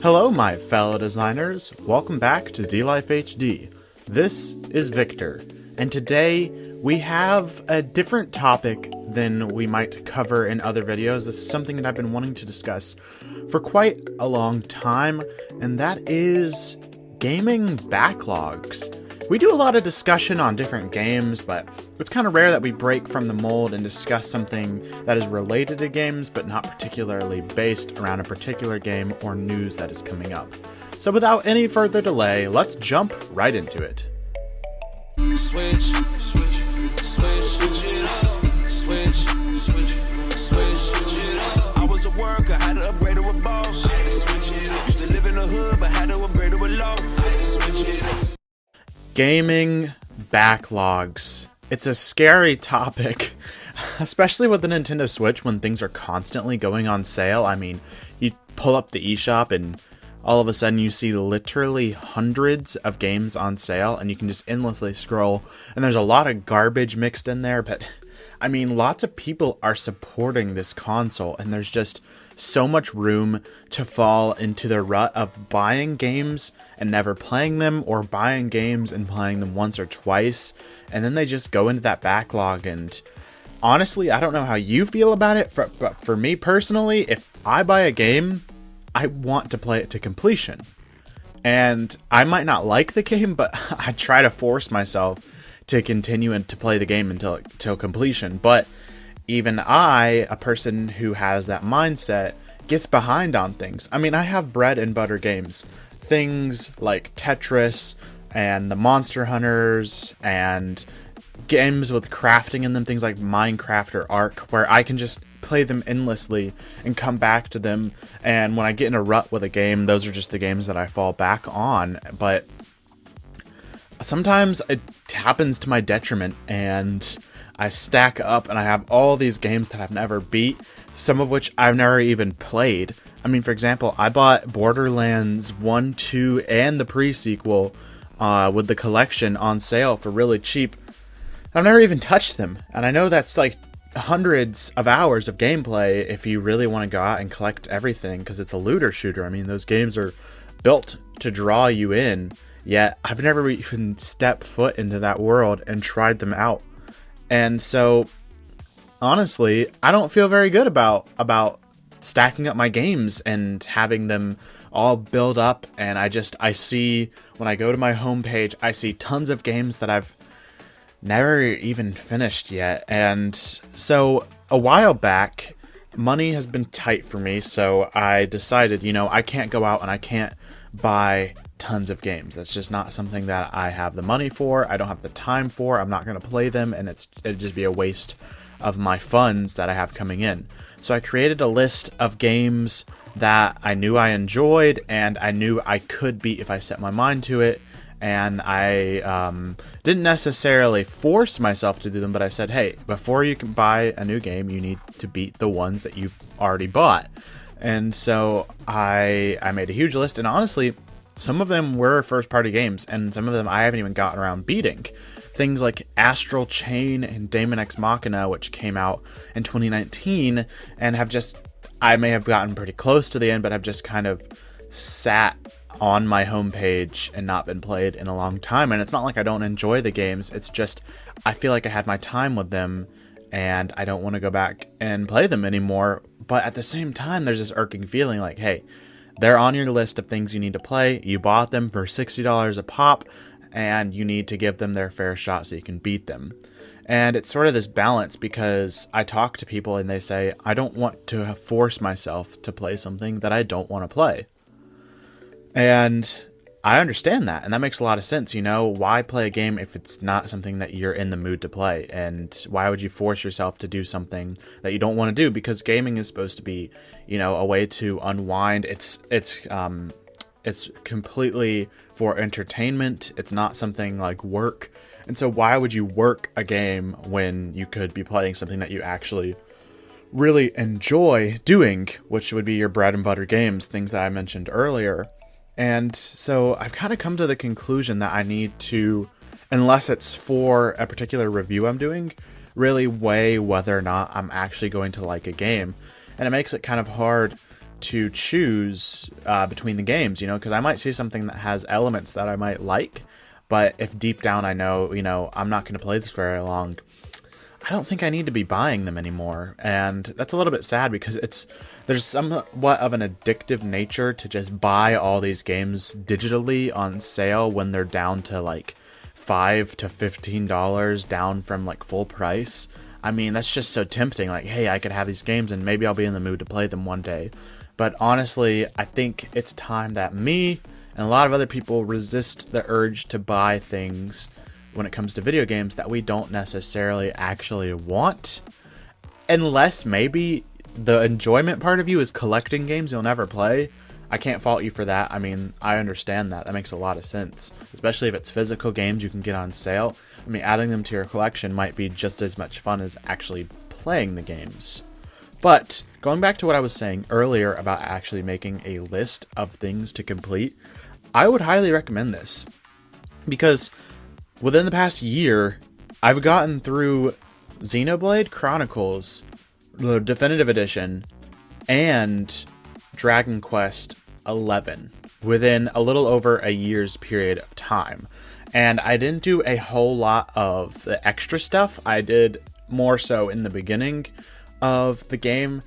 Hello, my fellow designers. Welcome back to D-Life HD. This is Victor, and today we have a different topic than we might cover in other videos. This is something that I've been wanting to discuss for quite a long time, and that is gaming backlogs. We do a lot of discussion on different games, but it's kind of rare that we break from the mold and discuss something that is related to games, but not particularly based around a particular game or news that is coming up. So without any further delay, let's jump right into it. Switch it up. Switch it up. I was a worker, had to upgrade to a boss. I had to switch it up. Used to live in the hood, but had to upgrade to a loft. I had to switch it up. Gaming backlogs. It's a scary topic, especially with the Nintendo Switch when things are constantly going on sale. I mean, you pull up the eShop and all of a sudden you see literally hundreds of games on sale and you can just endlessly scroll, and there's a lot of garbage mixed in there, but I mean, lots of people are supporting this console, and there's just so much room to fall into the rut of buying games and never playing them, or buying games and playing them once or twice, and then they just go into that backlog. And honestly, I don't know how you feel about it, but for me personally, if I buy a game, I want to play it to completion. And I might not like the game, but I try to force myself to continue and to play the game until completion. But even I, a person who has that mindset, gets behind on things. I mean, I have bread and butter games. Things like Tetris and the Monster Hunters and games with crafting in them, things like Minecraft or Ark, where I can just play them endlessly and come back to them. And when I get in a rut with a game, those are just the games that I fall back on. But sometimes it happens to my detriment, and I stack up and I have all these games that I've never beat, some of which I've never even played. I mean, for example, I bought Borderlands 1, 2, and the pre-sequel with the collection on sale for really cheap. I've never even touched them, and I know that's like hundreds of hours of gameplay if you really want to go out and collect everything, because it's a looter shooter. I mean, those games are built to draw you in, yet I've never even stepped foot into that world and tried them out. And so, honestly, I don't feel very good about stacking up my games and having them all build up. And I see, when I go to my homepage, I see tons of games that I've never even finished yet. And so, a while back, money has been tight for me, so I decided, I can't go out and I can't buy tons of games. That's just not something that I have the money for. I don't have the time for. I'm not going to play them, and it'd just be a waste of my funds that I have coming in. So I created a list of games that I knew I enjoyed and I knew I could beat if I set my mind to it. And I didn't necessarily force myself to do them, but I said, hey, before you can buy a new game, you need to beat the ones that you've already bought. And so I made a huge list, and honestly, some of them were first-party games, and some of them I haven't even gotten around beating. Things like Astral Chain and Daemon X Machina, which came out in 2019, and I may have gotten pretty close to the end, but have just kind of sat on my homepage and not been played in a long time. And it's not like I don't enjoy the games, it's just I feel like I had my time with them, and I don't want to go back and play them anymore. But at the same time, there's this irking feeling like, hey, they're on your list of things you need to play. You bought them for $60 a pop, and you need to give them their fair shot so you can beat them. And it's sort of this balance, because I talk to people and they say, I don't want to force myself to play something that I don't want to play. And I understand that, and that makes a lot of sense. Why play a game if it's not something that you're in the mood to play? And why would you force yourself to do something that you don't want to do? Because gaming is supposed to be, a way to unwind. It's completely for entertainment. It's not something like work. And so why would you work a game when you could be playing something that you actually really enjoy doing, which would be your bread and butter games, things that I mentioned earlier. And so I've kind of come to the conclusion that I need to, unless it's for a particular review I'm doing, really weigh whether or not I'm actually going to like a game. And it makes it kind of hard to choose between the games, because I might see something that has elements that I might like, but if deep down I know, I'm not going to play this very long, I don't think I need to be buying them anymore. And that's a little bit sad because there's somewhat of an addictive nature to just buy all these games digitally on sale when they're down to like $5 to $15 down from like full price. I mean, that's just so tempting. Like, hey, I could have these games and maybe I'll be in the mood to play them one day. But honestly, I think it's time that me and a lot of other people resist the urge to buy things when it comes to video games that we don't necessarily actually want. Unless maybe the enjoyment part of you is collecting games you'll never play. I can't fault you for that. I mean, I understand that. That makes a lot of sense. Especially if it's physical games you can get on sale. I mean, adding them to your collection might be just as much fun as actually playing the games. But going back to what I was saying earlier about actually making a list of things to complete, I would highly recommend this. Because within the past year, I've gotten through Xenoblade Chronicles, the Definitive Edition, and Dragon Quest 11 within a little over a year's period of time. And I didn't do a whole lot of the extra stuff. I did more so in the beginning of the game,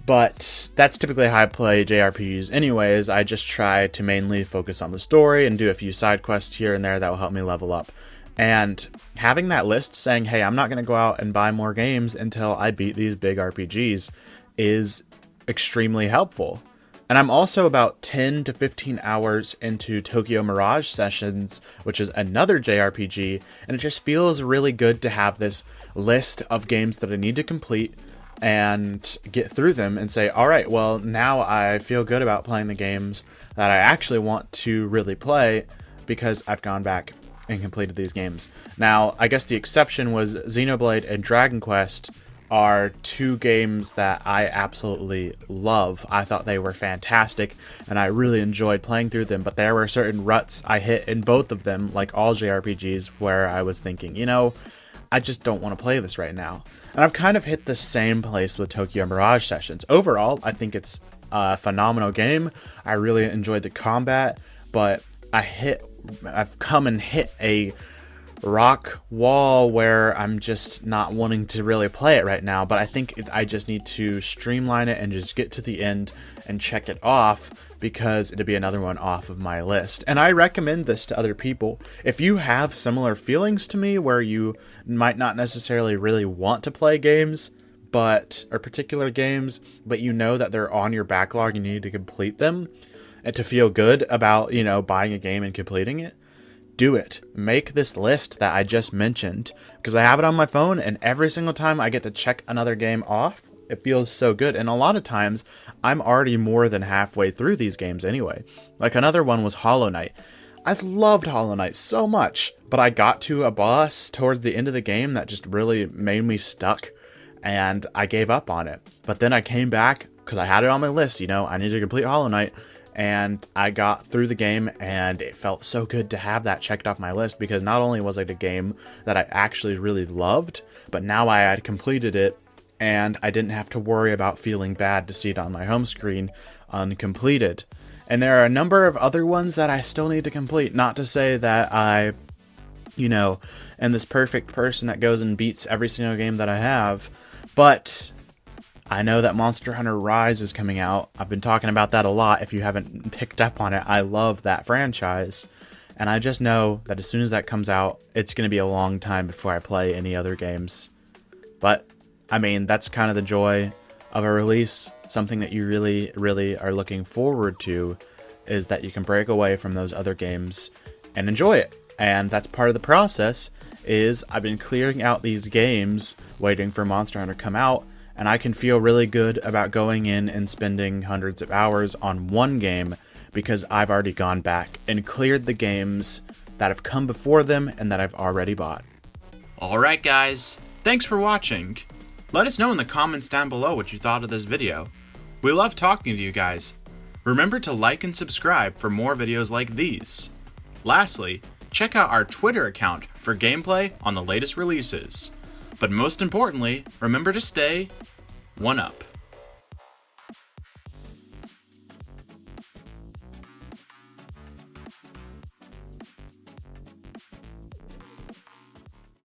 but that's typically how I play JRPGs anyways. I just try to mainly focus on the story and do a few side quests here and there that will help me level up. And having that list saying, hey, I'm not going to go out and buy more games until I beat these big RPGs is extremely helpful. And I'm also about 10 to 15 hours into Tokyo Mirage Sessions, which is another JRPG, and it just feels really good to have this list of games that I need to complete and get through them and say, all right, well, now I feel good about playing the games that I actually want to really play because I've gone back and completed these games. Now, I guess the exception was Xenoblade and Dragon Quest are two games that I absolutely love. I thought they were fantastic, and I really enjoyed playing through them, but there were certain ruts I hit in both of them, like all JRPGs, where I was thinking, I just don't want to play this right now. And I've kind of hit the same place with Tokyo Mirage Sessions. Overall, I think it's a phenomenal game. I really enjoyed the combat, but I've come and hit a rock wall where I'm just not wanting to really play it right now. But I think I just need to streamline it and just get to the end and check it off, because it'd be another one off of my list. And I recommend this to other people. If you have similar feelings to me where you might not necessarily really want to play games, or particular games, but you know that they're on your backlog and you need to complete them, and to feel good about, buying a game and completing it, do it. Make this list that I just mentioned, because I have it on my phone, and every single time I get to check another game off, it feels so good. And a lot of times I'm already more than halfway through these games anyway. Like another one was Hollow Knight. I loved Hollow Knight so much, but I got to a boss towards the end of the game that just really made me stuck, and I gave up on it. But then I came back because I had it on my list, I need to complete Hollow Knight. And I got through the game, and it felt so good to have that checked off my list, because not only was it a game that I actually really loved, but now I had completed it, and I didn't have to worry about feeling bad to see it on my home screen uncompleted. And there are a number of other ones that I still need to complete. Not to say that I, am this perfect person that goes and beats every single game that I have, but I know that Monster Hunter Rise is coming out. I've been talking about that a lot. If you haven't picked up on it, I love that franchise. And I just know that as soon as that comes out, it's going to be a long time before I play any other games. But, that's kind of the joy of a release. Something that you really, really are looking forward to is that you can break away from those other games and enjoy it. And that's part of the process, is I've been clearing out these games, waiting for Monster Hunter to come out. And I can feel really good about going in and spending hundreds of hours on one game, because I've already gone back and cleared the games that have come before them and that I've already bought. Alright guys, thanks for watching. Let us know in the comments down below what you thought of this video. We love talking to you guys. Remember to like and subscribe for more videos like these. Lastly, check out our Twitter account for gameplay on the latest releases. But most importantly, remember to stay one up.